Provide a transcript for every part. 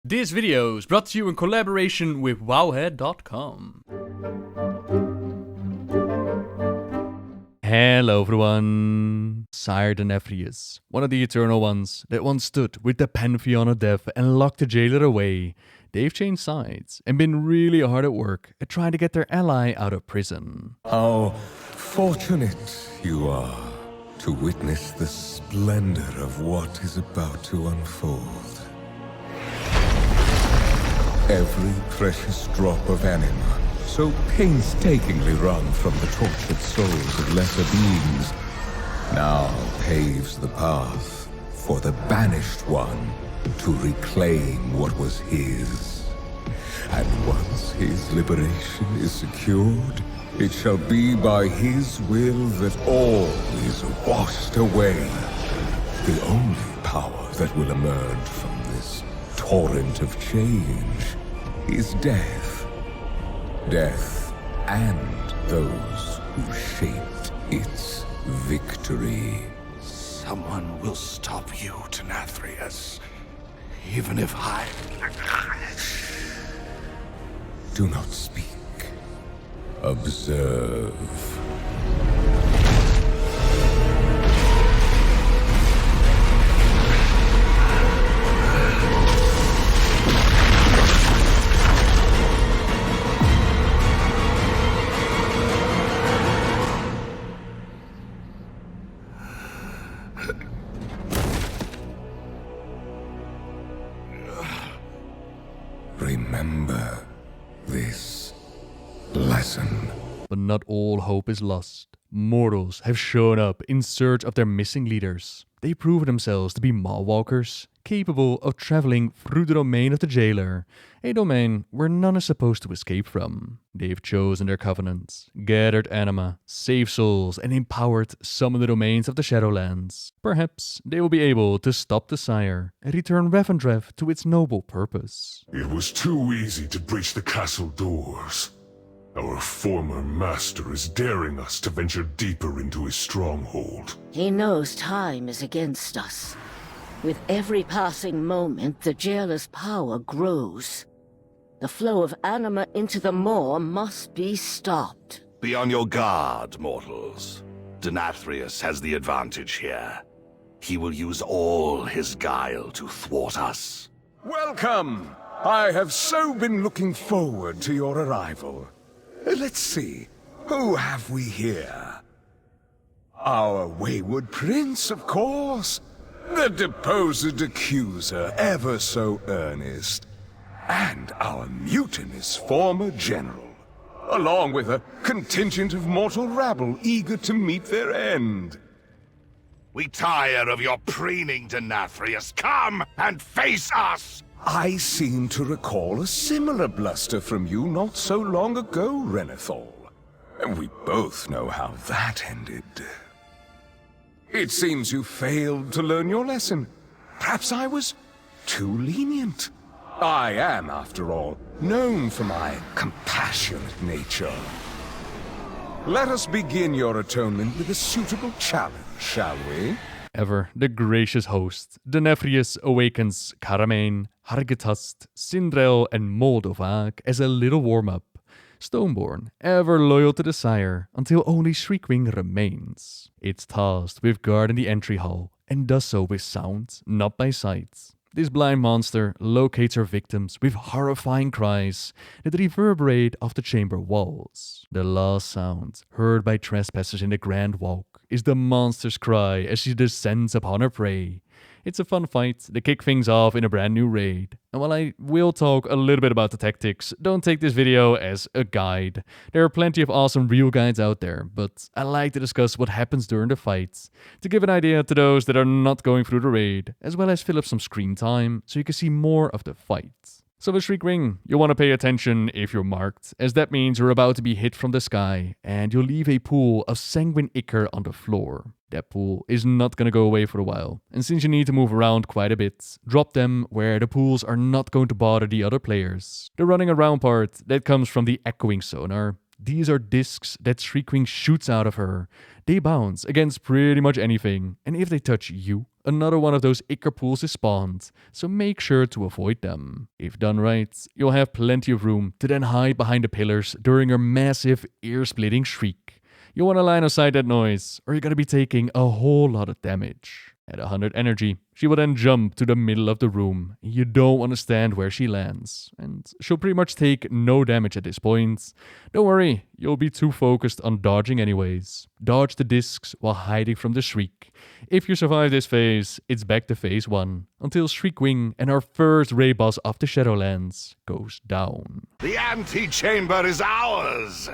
This video is brought to you in collaboration with WoWhead.com. Hello everyone, Sire Denathrius, one of the Eternal Ones that once stood with the Pantheon of Death and locked the jailer away. They've changed sides and been really hard at work at trying to get their ally out of prison. How fortunate you are to witness the splendor of what is about to unfold. Every precious drop of Anima, so painstakingly wrung from the tortured souls of lesser beings, now paves the path for the Banished One to reclaim what was his. And once his liberation is secured, it shall be by his will that all is washed away. The only power that will emerge from this torrent of change is death. Death and those who shaped its victory. Someone will stop you, Denathrius. Even if I... Do not speak. Observe. Remember this lesson. But not all hope is lost. Mortals have shown up in search of their missing leaders. They prove themselves to be Mawwalkers, capable of traveling through the domain of the jailer, a domain where none is supposed to escape from. They've chosen their covenants, gathered Anima, saved souls, and empowered some of the domains of the Shadowlands. Perhaps they will be able to stop the Sire and return Revendreth to its noble purpose. It was too easy to breach the castle doors. Our former master is daring us to venture deeper into his stronghold. He knows time is against us. With every passing moment, the jailer's power grows. The flow of Anima into the Maw must be stopped. Be on your guard, mortals. Denathrius has the advantage here. He will use all his guile to thwart us. Welcome! I have so been looking forward to your arrival. Let's see, who have we here? Our wayward prince, of course. The deposed accuser, ever so earnest. And our mutinous former general. Along with a contingent of mortal rabble eager to meet their end. We tire of your preening, Denathrius. Come and face us! I seem to recall a similar bluster from you not so long ago, Renethal. And we both know how that ended. It seems you failed to learn your lesson. Perhaps I was too lenient. I am, after all, known for my compassionate nature. Let us begin your atonement with a suitable challenge, shall we? Ever the gracious host, Denathrius awakens Karamain, Hargetust, Sindrel, and Moldovag as a little warm-up. Stoneborn, ever loyal to the Sire, until only Shriekwing remains. It's tasked with guarding the entry hall, and does so with sound, not by sight. This blind monster locates her victims with horrifying cries that reverberate off the chamber walls. The last sound heard by trespassers in the Grand Walk is the monster's cry as she descends upon her prey. It's a fun fight to kick things off in a brand new raid. And while I will talk a little bit about the tactics, don't take this video as a guide. There are plenty of awesome real guides out there, but I like to discuss what happens during the fight, to give an idea to those that are not going through the raid, as well as fill up some screen time so you can see more of the fight. So with Shriekwing, you'll want to pay attention if you're marked, as that means you're about to be hit from the sky, and you'll leave a pool of sanguine ichor on the floor. That pool is not going to go away for a while, and since you need to move around quite a bit, drop them where the pools are not going to bother the other players. The running around part, that comes from the echoing sonar. These are discs that Shriekwing shoots out of her. They bounce against pretty much anything, and if they touch you, another one of those ichor pools is spawned, so make sure to avoid them. If done right, you'll have plenty of room to then hide behind the pillars during her massive ear-splitting shriek. You want to line of sight that noise, or you're going to be taking a whole lot of damage. At 100 energy, she will then jump to the middle of the room. You don't want to stand where she lands, and she'll pretty much take no damage at this point. Don't worry, you'll be too focused on dodging anyways. Dodge the discs while hiding from the shriek. If you survive this phase, it's back to phase 1, until Shriekwing and our first raid boss of the Shadowlands goes down. The antechamber is ours!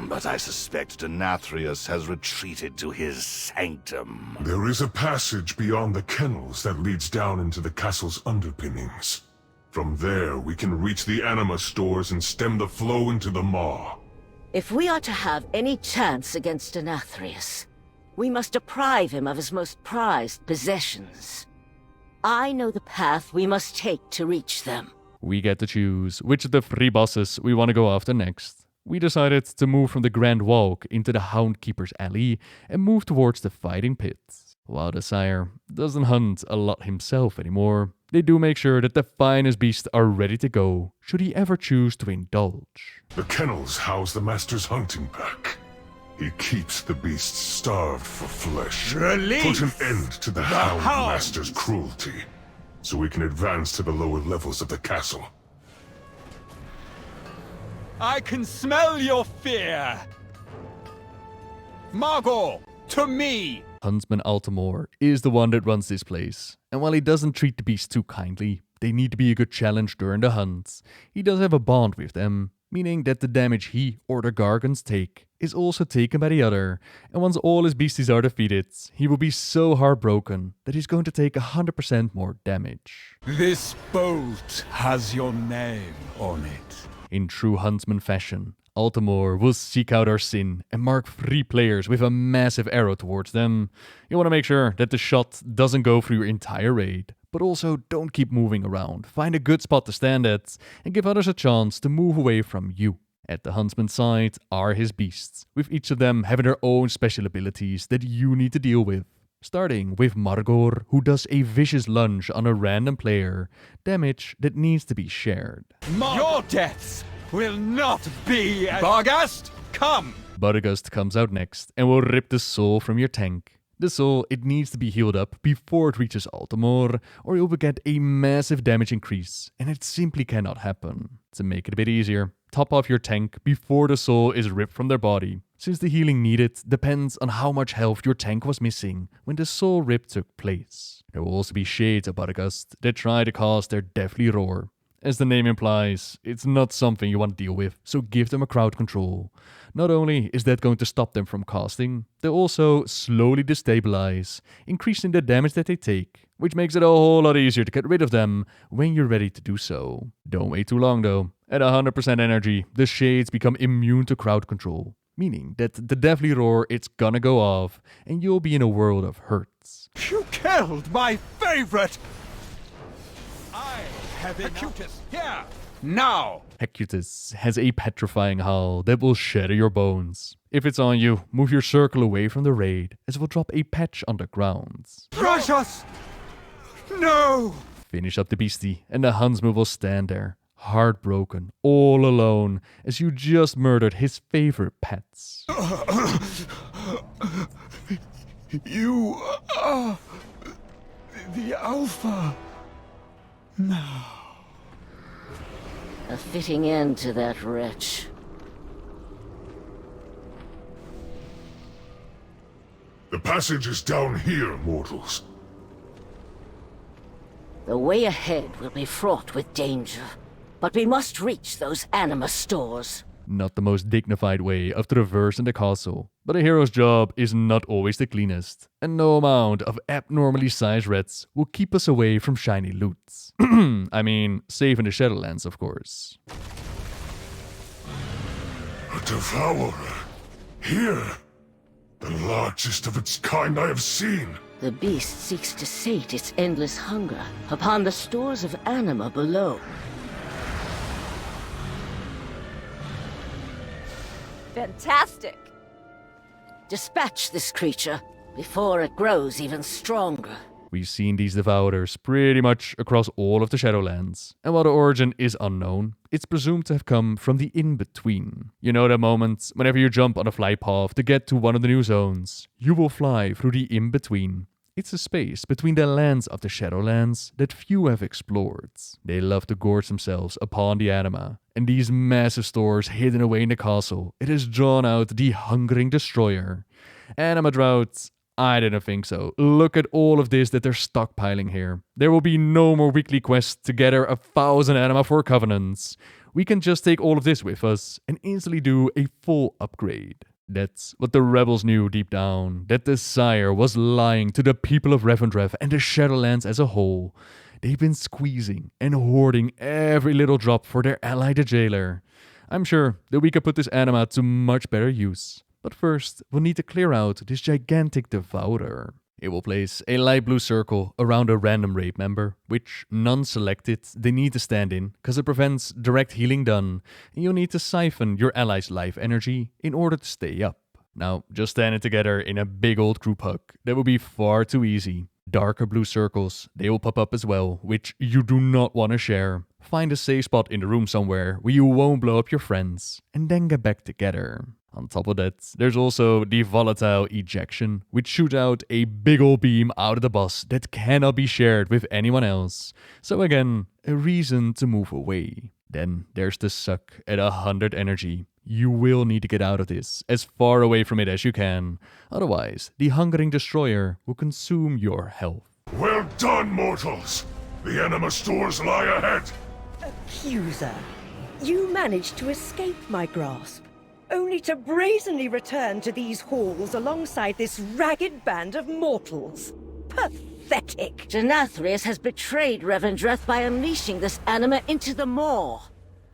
But I suspect Denathrius has retreated to his sanctum. There is a passage beyond the kennels that leads down into the castle's underpinnings. From there, we can reach the Anima stores and stem the flow into the maw. If we are to have any chance against Denathrius, we must deprive him of his most prized possessions. I know the path we must take to reach them. We get to choose which of the 3 bosses we want to go after next. We decided to move from the Grand Walk into the Houndkeeper's Alley and move towards the Fighting Pit. While the Sire doesn't hunt a lot himself anymore, they do make sure that the finest beasts are ready to go, should he ever choose to indulge. The kennels house the Master's hunting pack. He keeps the beasts starved for flesh. Release Put an end to the Hound Master's cruelty, so we can advance to the lower levels of the castle. I can smell your fear! Margot, to me! Huntsman Altimor is the one that runs this place, and while he doesn't treat the beasts too kindly, they need to be a good challenge during the hunt. He does have a bond with them, meaning that the damage he or the Gargants take is also taken by the other, and once all his beasties are defeated, he will be so heartbroken that he's going to take 100% more damage. This bolt has your name on it. In true Huntsman fashion, Altimor will seek out our sin and mark 3 players with a massive arrow towards them. You want to make sure that the shot doesn't go through your entire raid, but also don't keep moving around. Find a good spot to stand at and give others a chance to move away from you. At the Huntsman's side are his beasts, with each of them having their own special abilities that you need to deal with. Starting with Margor, who does a vicious lunge on a random player, damage that needs to be shared. Your deaths will not be as... Barghast, come! Barghast comes out next and will rip the soul from your tank. The soul, it needs to be healed up before it reaches Altimor, or you will get a massive damage increase, and it simply cannot happen. To make it a bit easier, top off your tank before the soul is ripped from their body, since the healing needed depends on how much health your tank was missing when the soul rip took place. There will also be shades of Barghast that try to cast their deathly roar. As the name implies, it's not something you want to deal with, so give them a crowd control. Not only is that going to stop them from casting, they'll also slowly destabilize, increasing the damage that they take, which makes it a whole lot easier to get rid of them when you're ready to do so. Don't wait too long though. At 100% energy, the shades become immune to crowd control, meaning that the deathly roar, it's gonna go off, and you'll be in a world of hurts. You killed my favorite! I have Hecutus here, now! Hecutus has a petrifying howl that will shatter your bones. If it's on you, move your circle away from the raid, as it will drop a patch on the ground. Precious! No! Finish up the beastie, and the huntsman will stand there, heartbroken, all alone, as you just murdered his favorite pets. You are the Alpha now. A fitting end to that wretch. The passage is down here, mortals. The way ahead will be fraught with danger, but we must reach those Anima stores. Not the most dignified way of traversing the castle, but a hero's job is not always the cleanest, and no amount of abnormally sized rats will keep us away from shiny loot. I mean, save in the Shadowlands, of course. A devourer. Here. The largest of its kind I have seen. The beast seeks to sate its endless hunger upon the stores of Anima below. Fantastic! Dispatch this creature, before it grows even stronger. We've seen these Devourers pretty much across all of the Shadowlands, and while the origin is unknown, it's presumed to have come from the in-between. You know that moment whenever you jump on a flight path to get to one of the new zones, you will fly through the in-between. It's a space between the lands of the Shadowlands that few have explored. They love to gorge themselves upon the Anima, and these massive stores hidden away in the castle, it has drawn out the hungering destroyer. Anima drought? I didn't think so. Look at all of this that they're stockpiling here. There will be no more weekly quests to gather 1,000 Anima for Covenants. We can just take all of this with us and instantly do a full upgrade. That's what the rebels knew deep down, that the Sire was lying to the people of Revendreth and the Shadowlands as a whole. They've been squeezing and hoarding every little drop for their ally the Jailer. I'm sure that we could put this Anima to much better use. But first, we'll need to clear out this gigantic Devourer. It will place a light blue circle around a random raid member, which, none selected, they need to stand in, because it prevents direct healing done, and you'll need to siphon your ally's life energy in order to stay up. Now, just standing together in a big old group hug, that would be far too easy. Darker blue circles, they will pop up as well, which you do not want to share. Find a safe spot in the room somewhere where you won't blow up your friends, and then get back together. On top of that, there's also the volatile ejection, which shoots out a big ol' beam out of the boss that cannot be shared with anyone else. So again, a reason to move away. Then there's the suck at 100 energy. You will need to get out of this, as far away from it as you can. Otherwise, the hungering destroyer will consume your health. Well done, mortals! The Anima stores lie ahead! Accuser, you managed to escape my grasp, only to brazenly return to these halls alongside this ragged band of mortals. Pathetic! Denathrius has betrayed Revendreth by unleashing this Anima into the Maw.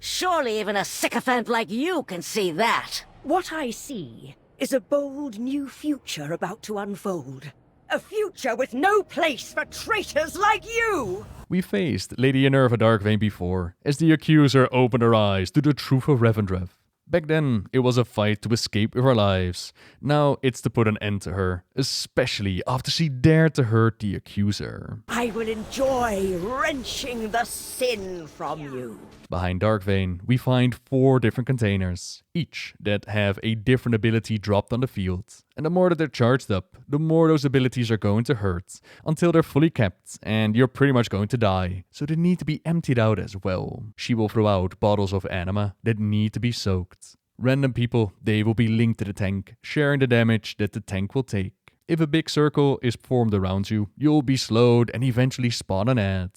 Surely even a sycophant like you can see that. What I see is a bold new future about to unfold. A future with no place for traitors like you! We faced Lady Inerva Darkvein before, as the accuser opened her eyes to the truth of Revendreth. Back then, it was a fight to escape with our lives. Now it's to put an end to her, especially after she dared to hurt the accuser. I will enjoy wrenching the sin from you. Behind Darkvein, we find 4 different containers, each that have a different ability dropped on the field. And the more that they're charged up, the more those abilities are going to hurt, until they're fully capped and you're pretty much going to die. So they need to be emptied out as well. She will throw out bottles of Anima that need to be soaked. Random people, they will be linked to the tank, sharing the damage that the tank will take. If a big circle is formed around you, you'll be slowed and eventually spawn an ad.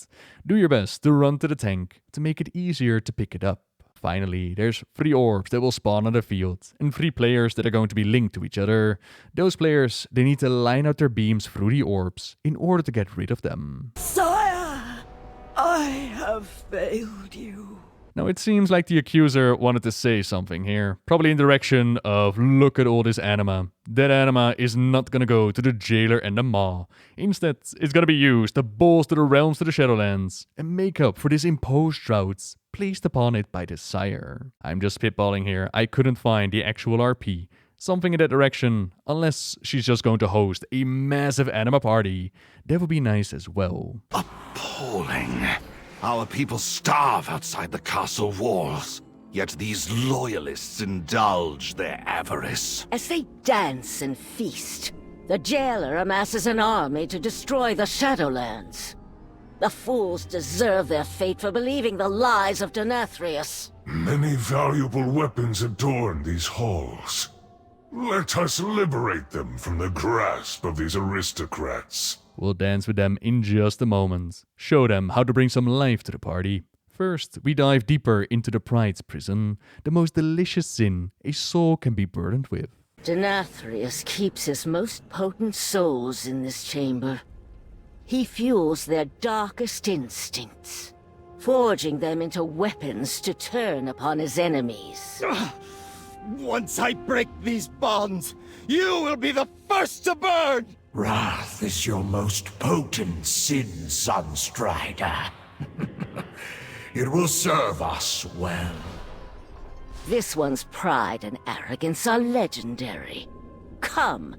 Do your best to run to the tank to make it easier to pick it up. Finally, there's 3 orbs that will spawn on the field, and 3 players that are going to be linked to each other. Those players, they need to line out their beams through the orbs in order to get rid of them. Sire, I have failed you. Now it seems like the accuser wanted to say something here, probably in the direction of look at all this Anima. That Anima is not gonna go to the Jailer and the Maw. Instead, it's gonna be used to bolster the realms to the Shadowlands and make up for this imposed drought placed upon it by the Sire. I'm just spitballing here, I couldn't find the actual RP. Something in that direction, unless she's just going to host a massive Anima party. That would be nice as well. Appalling. Our people starve outside the castle walls, yet these loyalists indulge their avarice. As they dance and feast, the Jailer amasses an army to destroy the Shadowlands. The fools deserve their fate for believing the lies of Denathrius. Many valuable weapons adorn these halls. Let us liberate them from the grasp of these aristocrats. We'll dance with them in just a moment. Show them how to bring some life to the party. First, we dive deeper into the Pride's prison, the most delicious sin a soul can be burdened with. Denathrius keeps his most potent souls in this chamber. He fuels their darkest instincts, forging them into weapons to turn upon his enemies. Once I break these bonds, you will be the first to burn! Wrath is your most potent sin, Sunstrider. It will serve us well. This one's pride and arrogance are legendary. Come,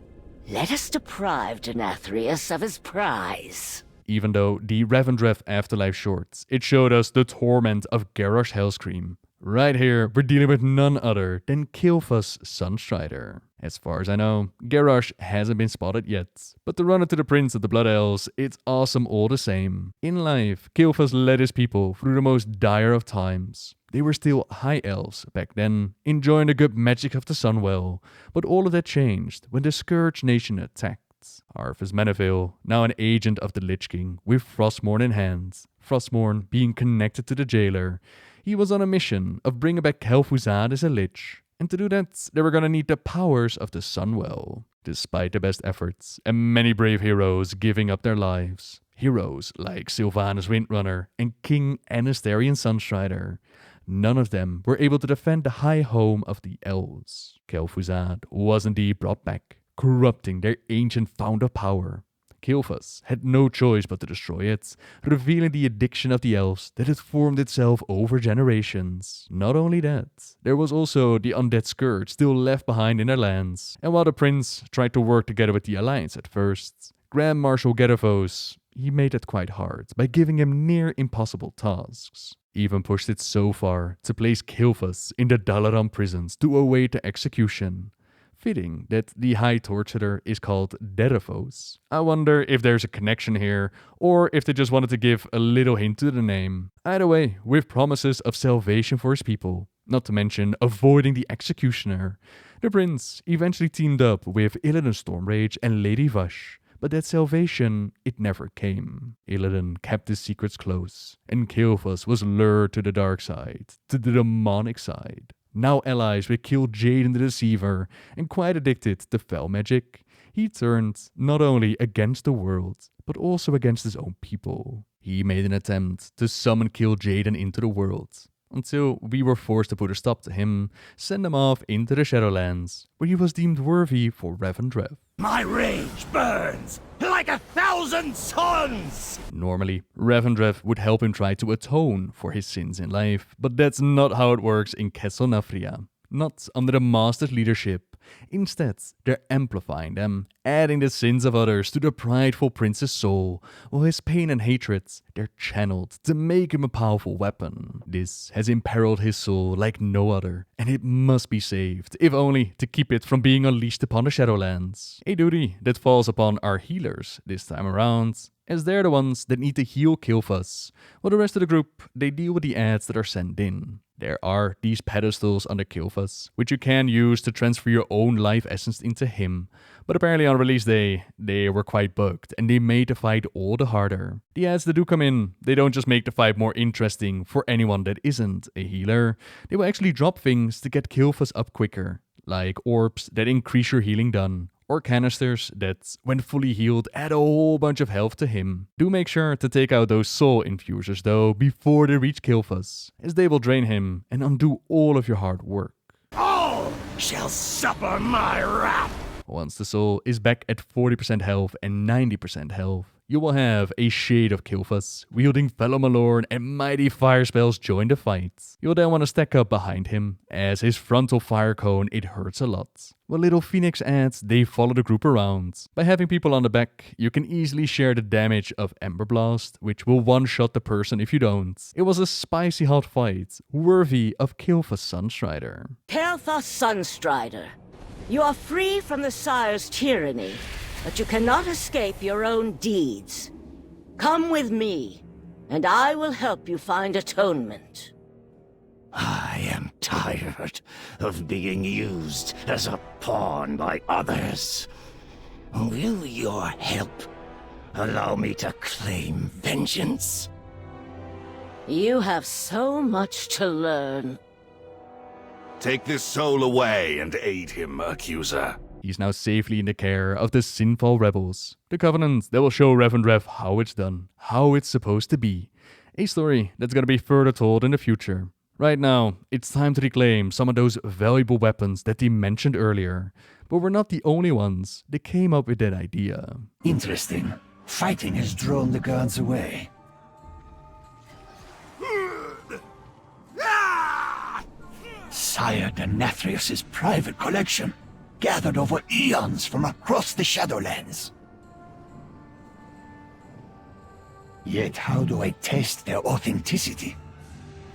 Let us deprive Denathrius of his prize. Even though the Revendreth Afterlife shorts, it showed us the torment of Garrosh Hellscream. Right here, we're dealing with none other than Kil'Thuz's Sunstrider. As far as I know, Garrosh hasn't been spotted yet, but to run into the Prince of the Blood Elves, it's awesome all the same. In life, Kil'Thuz led his people through the most dire of times. They were still high elves back then, enjoying the good magic of the Sunwell, but all of that changed when the Scourge Nation attacked. Arthas Menethil, now an agent of the Lich King, with Frostmourne in hand, Frostmourne being connected to the jailer, he was on a mission of bringing back Kel'Thuzad as a Lich, and to do that, they were gonna need the powers of the Sunwell. Despite the best efforts, and many brave heroes giving up their lives, heroes like Sylvanas Windrunner and King Anastarian Sunstrider, none of them were able to defend the high home of the elves. Kel'Thuzad was indeed brought back, corrupting their ancient fount of power. Kil'Thuz had no choice but to destroy it, revealing the addiction of the elves that had formed itself over generations. Not only that, there was also the undead scourge still left behind in their lands, and while the prince tried to work together with the Alliance at first, Grand Marshal Gerevos, he made it quite hard by giving him near impossible tasks. Even pushed it so far to place Kil'Thuz in the Dalaran prisons to await the execution. Fitting that the High Torturer is called Derevos. I wonder if there's a connection here, or if they just wanted to give a little hint to the name. Either way, with promises of salvation for his people, not to mention avoiding the executioner, the prince eventually teamed up with Illidan Stormrage and Lady Vush, but that salvation, it never came. Illidan kept his secrets close, and Kil'Thuz was lured to the dark side, to the demonic side. Now allies with Kil'jaeden the Deceiver and quite addicted to fell magic, he turned not only against the world, but also against his own people. He made an attempt to summon Kil'jaeden into the world, until we were forced to put a stop to him, send him off into the Shadowlands, where he was deemed worthy for Revendreth. My rage burns like 1,000 suns! Normally, Revendreth would help him try to atone for his sins in life, but that's not how it works in Castle Nathria. Not under the Master's leadership. Instead, they're amplifying them, adding the sins of others to the prideful prince's soul, while his pain and hatreds, they're channeled to make him a powerful weapon. This has imperiled his soul like no other, and it must be saved, if only to keep it from being unleashed upon the Shadowlands. A duty that falls upon our healers this time around, as they're the ones that need to heal Kil'Thuz, while the rest of the group, they deal with the ads that are sent in. There are these pedestals under Kil'Thuz, which you can use to transfer your own life essence into him, but apparently on release day, they were quite bugged, and they made the fight all the harder. The ads that do come in, they don't just make the fight more interesting for anyone that isn't a healer, they will actually drop things to get Kil'Thuz up quicker, like orbs that increase your healing done, or canisters that, when fully healed, add a whole bunch of health to him. Do make sure to take out those soul infusers though, before they reach Kil'Thuz, as they will drain him and undo all of your hard work. All shall suffer my wrath! Once the soul is back at 40% health and 90% health, you will have a shade of Kil'Thuz, wielding Fellow Malorn and mighty fire spells join the fight. You'll then want to stack up behind him, as his frontal fire cone, it hurts a lot. While little Phoenix ads, they follow the group around. By having people on the back, you can easily share the damage of Ember Blast, which will one-shot the person if you don't. It was a spicy hot fight, worthy of Kil'Thuz Sunstrider. Kil'Thuz Sunstrider, you are free from the Sire's tyranny, but you cannot escape your own deeds. Come with me, and I will help you find atonement. I am tired of being used as a pawn by others. Will your help allow me to claim vengeance? You have so much to learn. Take this soul away and aid him, accuser. He's now safely in the care of the Sinful rebels. The Covenant that will show Revendreth how it's done, how it's supposed to be. A story that's gonna be further told in the future. Right now, it's time to reclaim some of those valuable weapons that they mentioned earlier. But we're not the only ones that came up with that idea. Interesting. Fighting has drawn the guards away. Sire Denathrius' private collection. gathered over eons from across the Shadowlands. Yet how do I test their authenticity?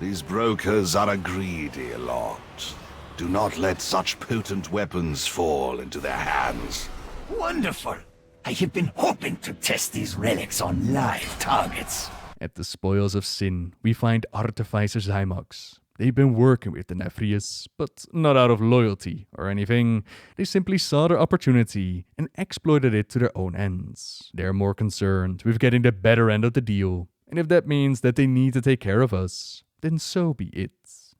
These brokers are a greedy lot. Do not let such potent weapons fall into their hands. Wonderful! I have been hoping to test these relics on live targets. At the Spoils of Sin, we find Artificer Xy'Mox. They've been working with Denathrius, but not out of loyalty or anything. They simply saw their opportunity and exploited it to their own ends. They're more concerned with getting the better end of the deal, and if that means that they need to take care of us, then so be it.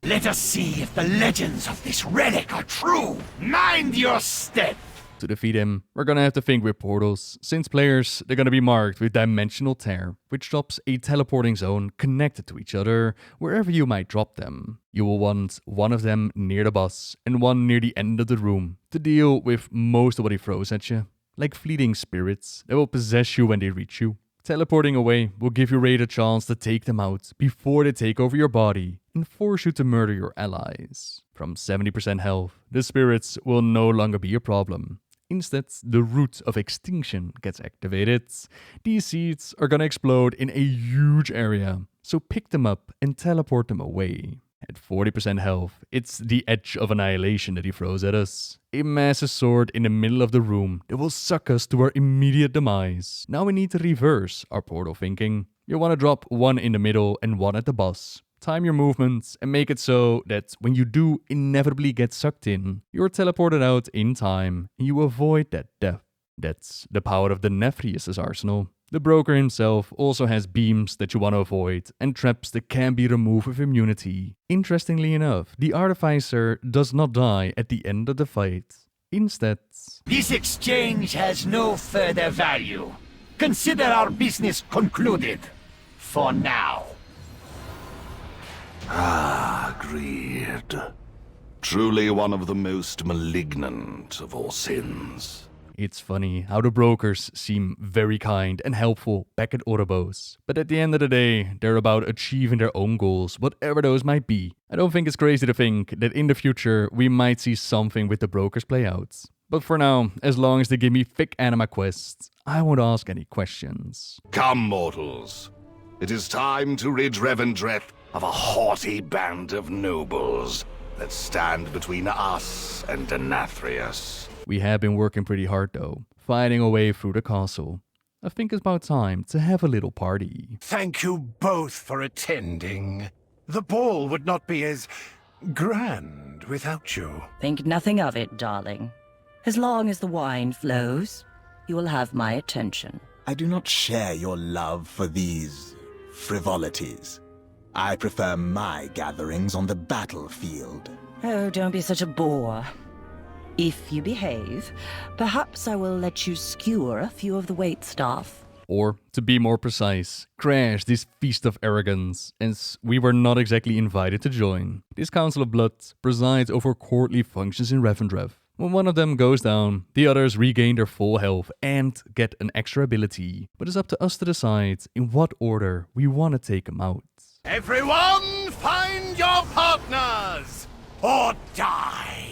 Let us see if the legends of this relic are true. Mind your step! To defeat him, we're gonna have to think with portals. Since players, they're gonna be marked with Dimensional Tear, which drops a teleporting zone connected to each other wherever you might drop them. You will want one of them near the boss and one near the end of the room to deal with most of what he throws at you, like fleeting spirits that will possess you when they reach you. Teleporting away will give your raid a chance to take them out before they take over your body and force you to murder your allies. From 70% health, the spirits will no longer be a problem. Instead, the Root of Extinction gets activated. These seeds are gonna explode in a huge area, so pick them up and teleport them away. At 40% health, it's the Edge of Annihilation that he throws at us. A massive sword in the middle of the room that will suck us to our immediate demise. Now we need to reverse our portal thinking. You'll want to drop one in the middle and one at the boss. Time your movements and make it so that when you do inevitably get sucked in, you're teleported out in time and you avoid that death. That's the power of Denathrius' arsenal. The broker himself also has beams that you want to avoid and traps that can be removed with immunity. Interestingly enough, the Artificer does not die at the end of the fight. Instead, this exchange has no further value. Consider our business concluded. For now. Ah, greed. Truly one of the most malignant of all sins. it's funny how the brokers seem very kind and helpful back at Oribos, but at the end of the day, they're about achieving their own goals, whatever those might be. I don't think it's crazy to think that in the future we might see something with the brokers play out. But for now, as long as they give me thick Anima quests, I won't ask any questions. Come, mortals. It is time to rid Revendreth of a haughty band of nobles that stand between us and Denathrius. We have been working pretty hard though, fighting our way through the castle. I think it's about time to have a little party. Thank you both for attending. The ball would not be as grand without you. Think nothing of it, darling. As long as the wine flows, you will have my attention. I do not share your love for these frivolities. I prefer my gatherings on the battlefield. Oh, don't be such a bore. If you behave, perhaps I will let you skewer a few of the waitstaff. Or, to be more precise, crash this feast of arrogance, as we were not exactly invited to join. This Council of Blood presides over courtly functions in Revendreth. When one of them goes down, the others regain their full health and get an extra ability. But it's up to us to decide in what order we want to take them out. Everyone, find your partners! Or die!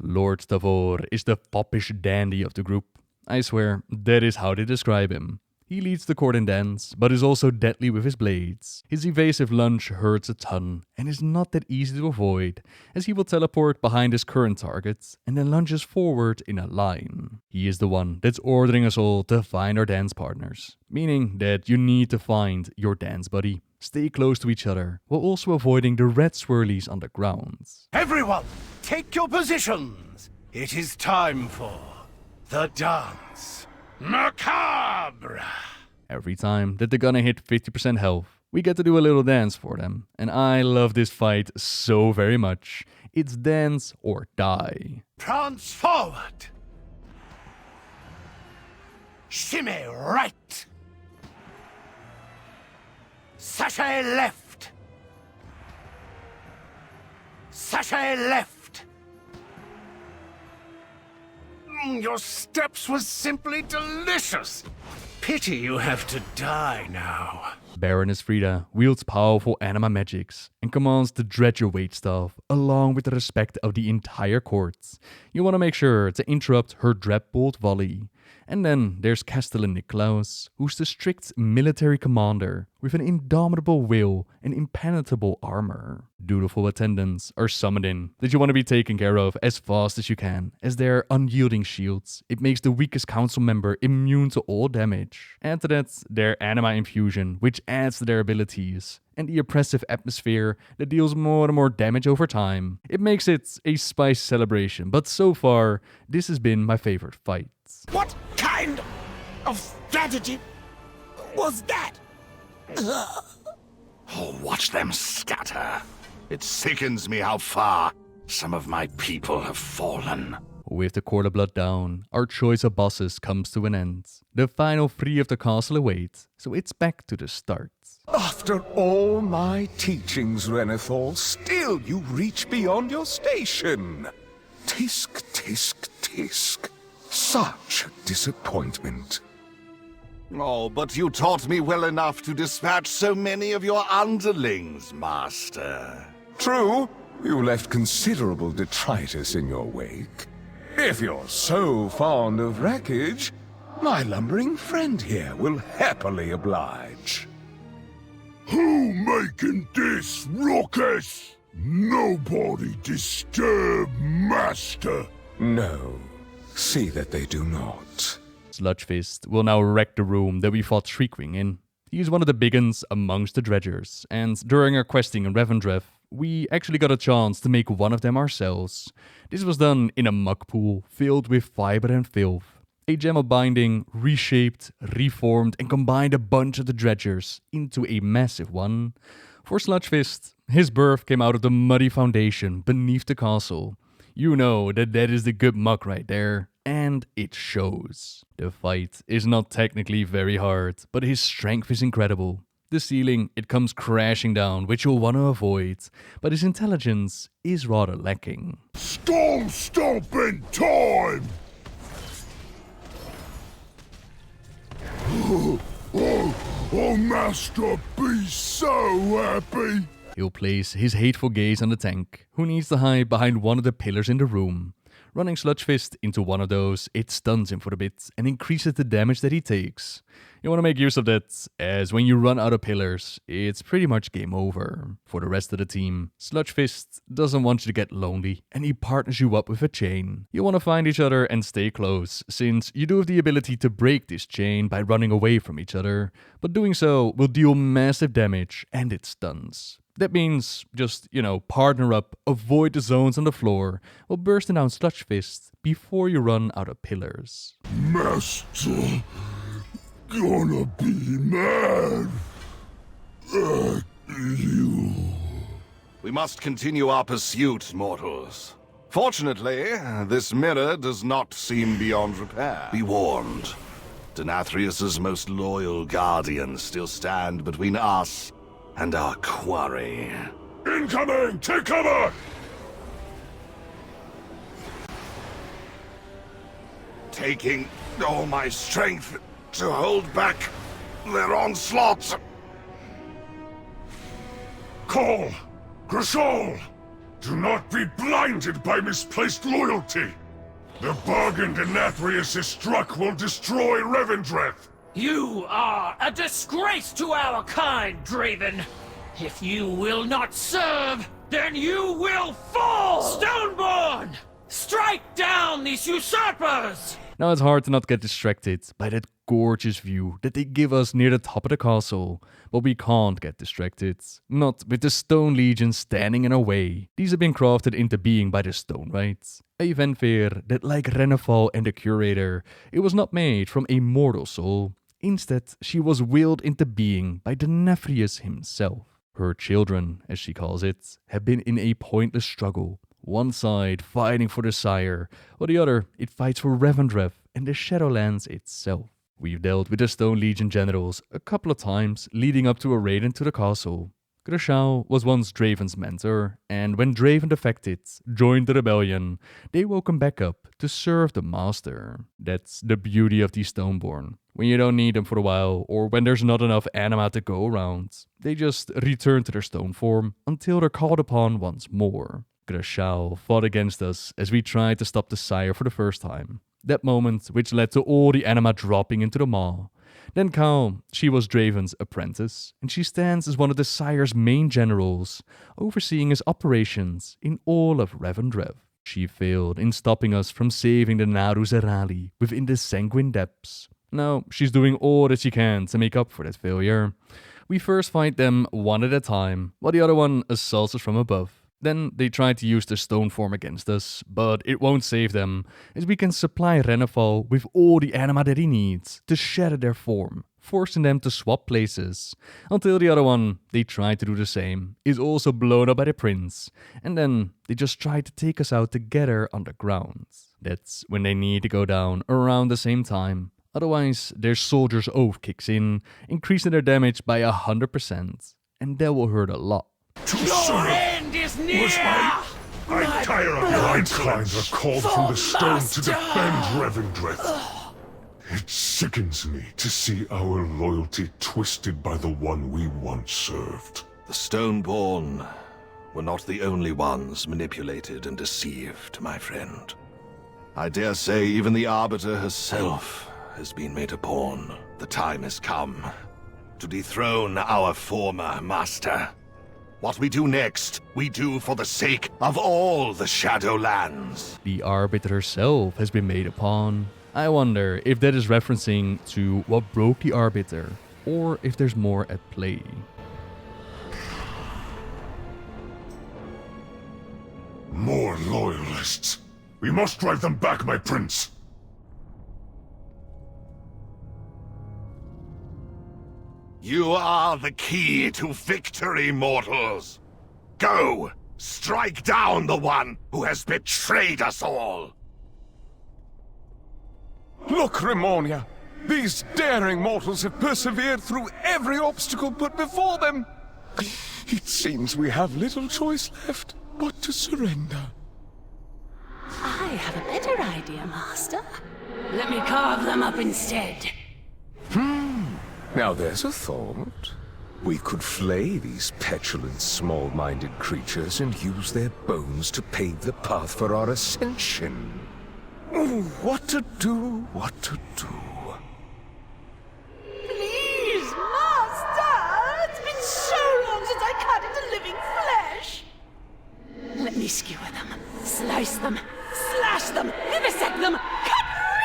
Lord Tavor is the foppish dandy of the group. I swear, that is how they describe him. He leads the court in dance, but is also deadly with his blades. His evasive lunge hurts a ton, and is not that easy to avoid, as he will teleport behind his current target, and then lunges forward in a line. He is the one that's ordering us all to find our dance partners, meaning that you need to find your dance buddy. Stay close to each other, while also avoiding the red swirlies on the ground. Everyone, take your positions! It is time for the dance. Macabre! Every time that they're gonna hit 50% health, we get to do a little dance for them. And I love this fight so very much. It's dance or die. Prance forward! Shimmy right! Sachet left! Sachet left! Your steps were simply delicious! Pity you have to die now. Baroness Frida wields powerful anima magics and commands the Dredger waitstaff along with the respect of the entire court. You want to make sure to interrupt her dreadbolt volley. And then there's Castellan Niklaus, who's the strict military commander with an indomitable will and impenetrable armor. Dutiful attendants are summoned in that you want to be taken care of as fast as you can, as their unyielding shields. It makes the weakest council member immune to all damage. Add to that their anima infusion, which adds to their abilities, and the oppressive atmosphere that deals more and more damage over time. It makes it a spice celebration, but so far, this has been my favorite fight. What kind of strategy was that? Oh, watch them scatter. It sickens me how far some of my people have fallen. With the Court of Blood down, our choice of bosses comes to an end. The final 3 of the castle await, so it's back to the start. After all my teachings, Renethal, still you reach beyond your station. Tisk, tisk, tisk. Such disappointment. Oh, but you taught me well enough to dispatch so many of your underlings, Master. True, you left considerable detritus in your wake. If you're so fond of wreckage, my lumbering friend here will happily oblige. Who making this ruckus? Nobody disturb Master. No, see that they do not. Sludgefist will now wreck the room that we fought Shriekwing in. He's one of the big uns amongst the dredgers, and during our questing in Revendreth, we actually got a chance to make one of them ourselves. This was done in a muck pool filled with fiber and filth. A gem of binding reshaped, reformed, and combined a bunch of the dredgers into a massive one. For Sludgefist, his birth came out of the muddy foundation beneath the castle. You know that is the good muck right there. And it shows. The fight is not technically very hard, but his strength is incredible. The ceiling, it comes crashing down, which you'll want to avoid, but his intelligence is rather lacking. Storm stomping time! Oh, Master be so happy! He'll place his hateful gaze on the tank, who needs to hide behind one of the pillars in the room. Running Sludgefist into one of those, it stuns him for a bit and increases the damage that he takes. You want to make use of that, as when you run out of pillars, it's pretty much game over. For the rest of the team, Sludgefist doesn't want you to get lonely, and he partners you up with a chain. You want to find each other and stay close, since you do have the ability to break this chain by running away from each other, but doing so will deal massive damage and it stuns. That means just, partner up, avoid the zones on the floor, while bursting down Sludgefist before you run out of pillars. Master, gonna be mad at you. We must continue our pursuit, mortals. Fortunately, this mirror does not seem beyond repair. Be warned. Denathrius' most loyal guardians still stand between us and our quarry. Incoming! Take cover! Taking all my strength to hold back their onslaught. Call! Grishol! Do not be blinded by misplaced loyalty! The bargain Denathrius has struck will destroy Revendreth! You are a disgrace to our kind, Draven! If you will not serve, then you will fall! Stoneborn! Strike down these usurpers! Now it's hard to not get distracted by that gorgeous view that they give us near the top of the castle, but we can't get distracted. Not with the Stone Legion standing in our way. These have been crafted into being by the Stone Rites. A Venfair that, like Renethal and the Curator, it was not made from a mortal soul. Instead, she was willed into being by Denathrius himself. Her children, as she calls it, have been in a pointless struggle. One side fighting for the Sire, while the other, it fights for Revendreth and the Shadowlands itself. We've dealt with the Stone Legion generals a couple of times leading up to a raid into the castle. Grishal was once Draven's mentor, and when Draven defected, joined the rebellion, they woke him back up to serve the Master. That's the beauty of these Stoneborn. When you don't need them for a while, or when there's not enough anima to go around, they just return to their stone form until they're called upon once more. Grishal fought against us as we tried to stop the Sire for the first time. That moment which led to all the anima dropping into the maw. Then Cal, she was Draven's apprentice, and she stands as one of the Sire's main generals, overseeing his operations in all of Revendrev. She failed in stopping us from saving the Naru Zerali within the Sanguine Depths. Now, she's doing all that she can to make up for that failure. We first fight them one at a time, while the other one assaults us from above. Then they try to use their stone form against us, but it won't save them, as we can supply Renethal with all the anima that he needs to shatter their form, forcing them to swap places, until the other one, they try to do the same, is also blown up by the prince, and then they just try to take us out together underground. That's when they need to go down around the same time, otherwise their soldier's oath kicks in, increasing their damage by 100%, and that will hurt a lot. Your end is near! I tire of my kind are called from the stone to defend Revendreth. It sickens me to see our loyalty twisted by the one we once served. The Stoneborn were not the only ones manipulated and deceived, my friend. I dare say even the Arbiter herself has been made a pawn. The time has come to dethrone our former master. What we do next, we do for the sake of all the Shadowlands. The Arbiter herself has been made a pawn. I wonder if that is referencing to what broke the Arbiter, or if there's more at play. More loyalists. We must drive them back, my prince. You are the key to victory, mortals. Go! Strike down the one who has betrayed us all! Look, Remonia! These daring mortals have persevered through every obstacle put before them. It seems we have little choice left but to surrender. I have a better idea, Master. Let me carve them up instead. Now there's a thought. We could flay these petulant, small-minded creatures and use their bones to pave the path for our ascension. Oh, what to do, what to do. Please, Master! It's been so long since I cut into living flesh! Let me skewer them, slice them, slash them, vivisect them, cut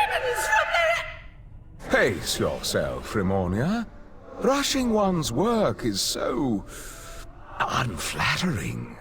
ribbons from their... Pace yourself, Remonia. Rushing one's work is so unflattering.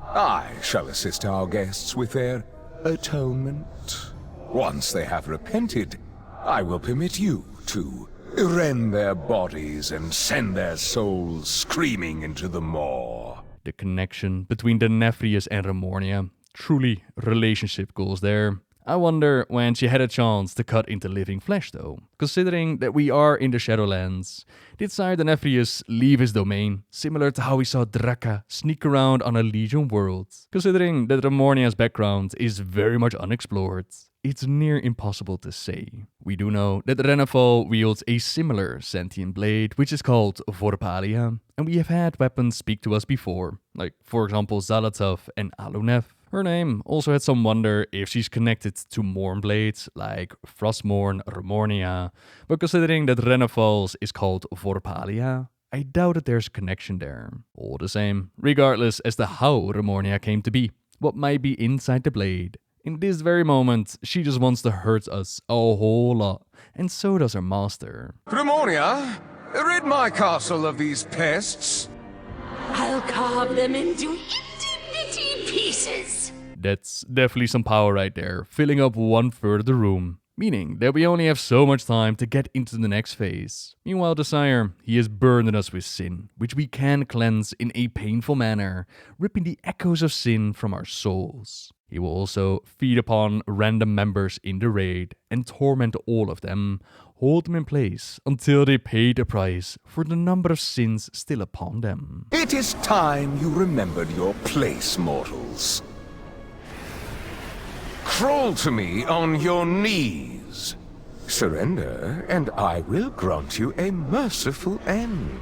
I shall assist our guests with their atonement. Once they have repented, I will permit you to rend their bodies and send their souls screaming into the maw. The connection between Denathrius and Remonia, truly relationship goals there. I wonder when she had a chance to cut into living flesh though, considering that we are in the Shadowlands. Did Sire Denathrius leave his domain, similar to how we saw Draka sneak around on a Legion world? Considering that Remonia's background is very much unexplored, it's near impossible to say. We do know that Renethal wields a similar sentient blade, which is called Vorpalia, and we have had weapons speak to us before, like for example Zalatov and Aluneth. Her name also had some wonder if she's connected to Mournblades, like Frostmourne, Remonia, but considering that Renethal's is called Vorpalia, I doubt that there's a connection there. All the same, regardless as to how Remonia came to be, what might be inside the blade, in this very moment, she just wants to hurt us a whole lot, and so does her master. Remonia, rid my castle of these pests. I'll carve them into itty-bitty pieces. That's definitely some power right there, filling up 1/3 of the room, meaning that we only have so much time to get into the next phase. Meanwhile, the Sire, he has burdened us with sin, which we can cleanse in a painful manner, ripping the echoes of sin from our souls. He will also feed upon random members in the raid and torment all of them, hold them in place until they pay the price for the number of sins still upon them. It is time you remembered your place, mortals. Crawl to me on your knees. Surrender, and I will grant you a merciful end.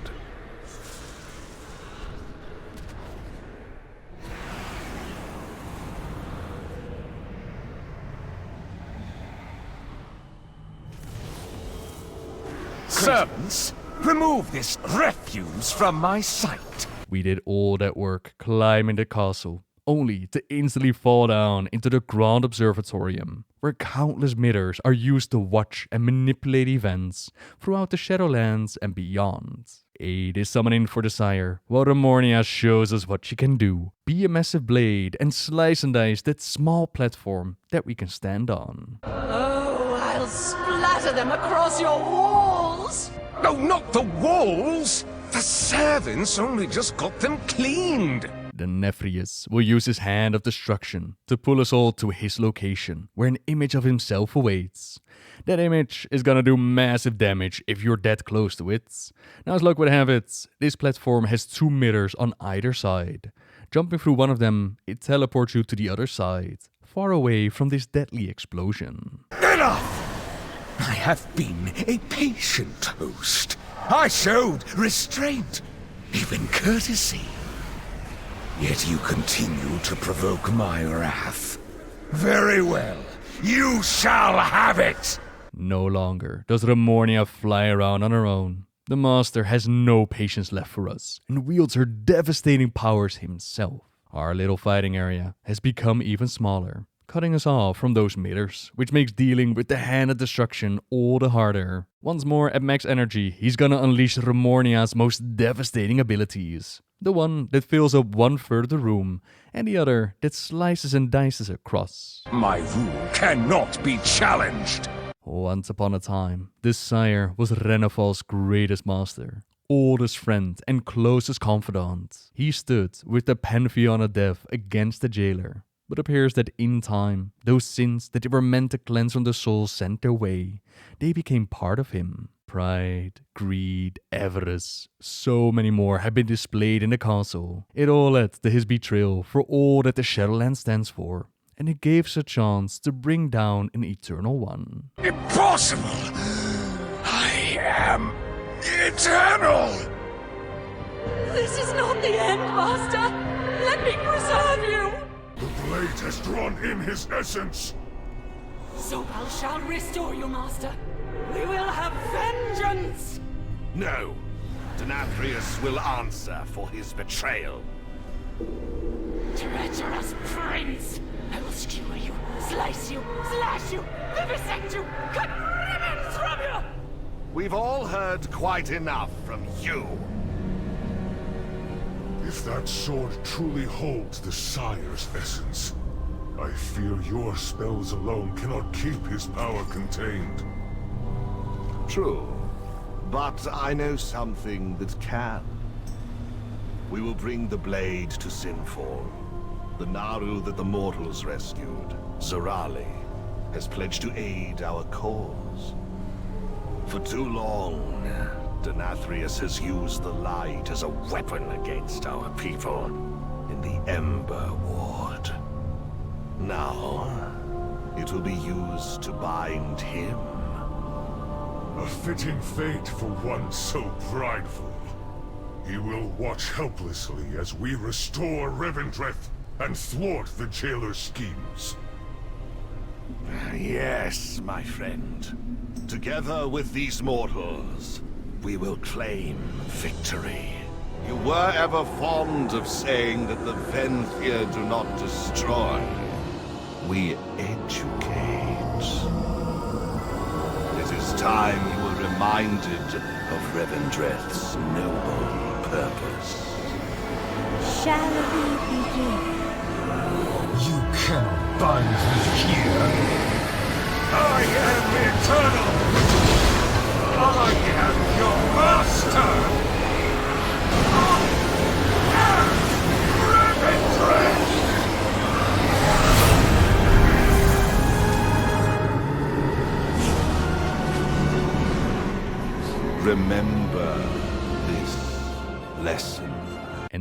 Servants, remove this refuse from my sight. We did all that work climbing the castle, only to instantly fall down into the Grand Observatorium, where countless mirrors are used to watch and manipulate events throughout the Shadowlands and beyond. Aid is summoning for the Sire, while Remornia shows us what she can do. Be a massive blade and slice and dice that small platform that we can stand on. Oh, I'll splatter them across your walls! No, not the walls! The servants only just got them cleaned! Denathrius will use his hand of destruction to pull us all to his location, where an image of himself awaits. That image is gonna do massive damage if you're that close to it. Now, as luck would have it, this platform has 2 mirrors on either side. Jumping through one of them, it teleports you to the other side, far away from this deadly explosion. Enough! I have been a patient host. I showed restraint, even courtesy. Yet you continue to provoke my wrath. Very well. You shall have it! No longer does Remornia fly around on her own. The Master has no patience left for us and wields her devastating powers himself. Our little fighting area has become even smaller, cutting us off from those mirrors, which makes dealing with the Hand of Destruction all the harder. Once more at max energy, he's gonna unleash Remornia's most devastating abilities. The one that fills up 1/3 of the room, and the other that slices and dices across. My rule cannot be challenged! Once upon a time, this Sire was Renafal's greatest master, oldest friend and closest confidant. He stood with the Pantheon of Death against the jailer, but appears that in time, those sins that they were meant to cleanse from the soul sent their way. They became part of him. Pride, greed, avarice, so many more have been displayed in the castle. It all led to his betrayal for all that the Shadowlands stands for, and it gave us a chance to bring down an Eternal One. Impossible! I am eternal! This is not the end, Master! Let me preserve you! The blade has drawn in his essence! So I shall restore you, Master! We will have vengeance! No. Denathrius will answer for his betrayal. Treacherous prince! I will skewer you, slice you, slash you, vivisect you, cut ribbons from you! We've all heard quite enough from you. If that sword truly holds the Sire's essence, I fear your spells alone cannot keep his power contained. True, but I know something that can. We will bring the blade to Sinfall. The Naru that the mortals rescued, Zorali, has pledged to aid our cause. For too long, Denathrius has used the light as a weapon against our people in the Ember Ward. Now, it will be used to bind him. A fitting fate for one so prideful. He will watch helplessly as we restore Revendreth and thwart the jailer's schemes. Yes, my friend. Together with these mortals, we will claim victory. You were ever fond of saying that the Venthyr do not destroy. We educate. It is time you were reminded of Revendreth's noble purpose. Shall we begin? You cannot bind me here. I am eternal! I am your master! I am Revendreth!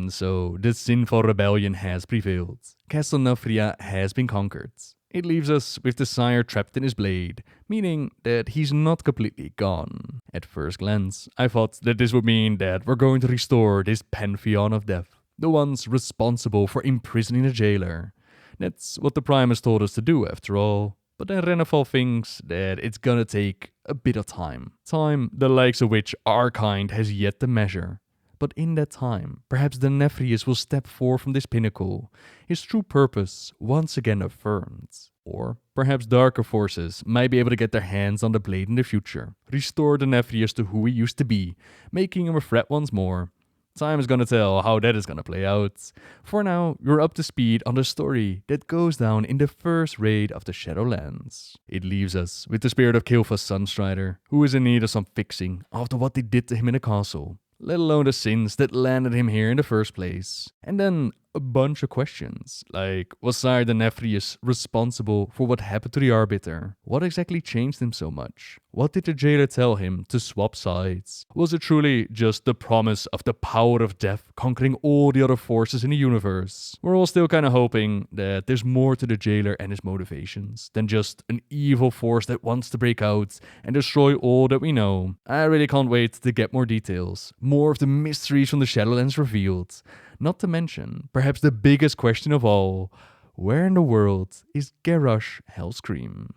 And so the sinful rebellion has prevailed. Castle Nathria has been conquered. It leaves us with the Sire trapped in his blade, meaning that he's not completely gone. At first glance, I thought that this would mean that we're going to restore this pantheon of death, the ones responsible for imprisoning the jailer. That's what the Primus told us to do after all. But then Renethal thinks that it's gonna take a bit of time. Time the likes of which our kind has yet to measure. But in that time, perhaps Denathrius will step forth from this pinnacle, his true purpose once again affirmed. Or perhaps darker forces might be able to get their hands on the blade in the future, restore Denathrius to who he used to be, making him a threat once more. Time is gonna tell how that is gonna play out. For now, you're up to speed on the story that goes down in the first raid of the Shadowlands. It leaves us with the spirit of Kilfa's Sunstrider, who is in need of some fixing after what they did to him in the castle, let alone the sins that landed him here in the first place. And then a bunch of questions, like was Sire Denathrius responsible for what happened to the Arbiter? What exactly changed him so much? What did the jailer tell him to swap sides? Was it truly just the promise of the power of death conquering all the other forces in the universe? We're all still kind of hoping that there's more to the jailer and his motivations than just an evil force that wants to break out and destroy all that we know. I really can't wait to get more details, more of the mysteries from the Shadowlands revealed. Not to mention, perhaps the biggest question of all, where in the world is Garrosh Hellscream?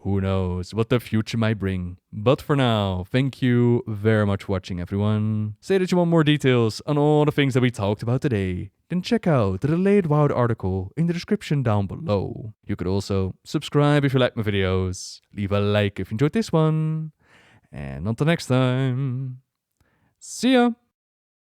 Who knows what the future might bring. But for now, thank you very much for watching, everyone. Say that you want more details on all the things that we talked about today, then check out the Delayed WoW article in the description down below. You could also subscribe if you like my videos, leave a like if you enjoyed this one, and until next time, see ya!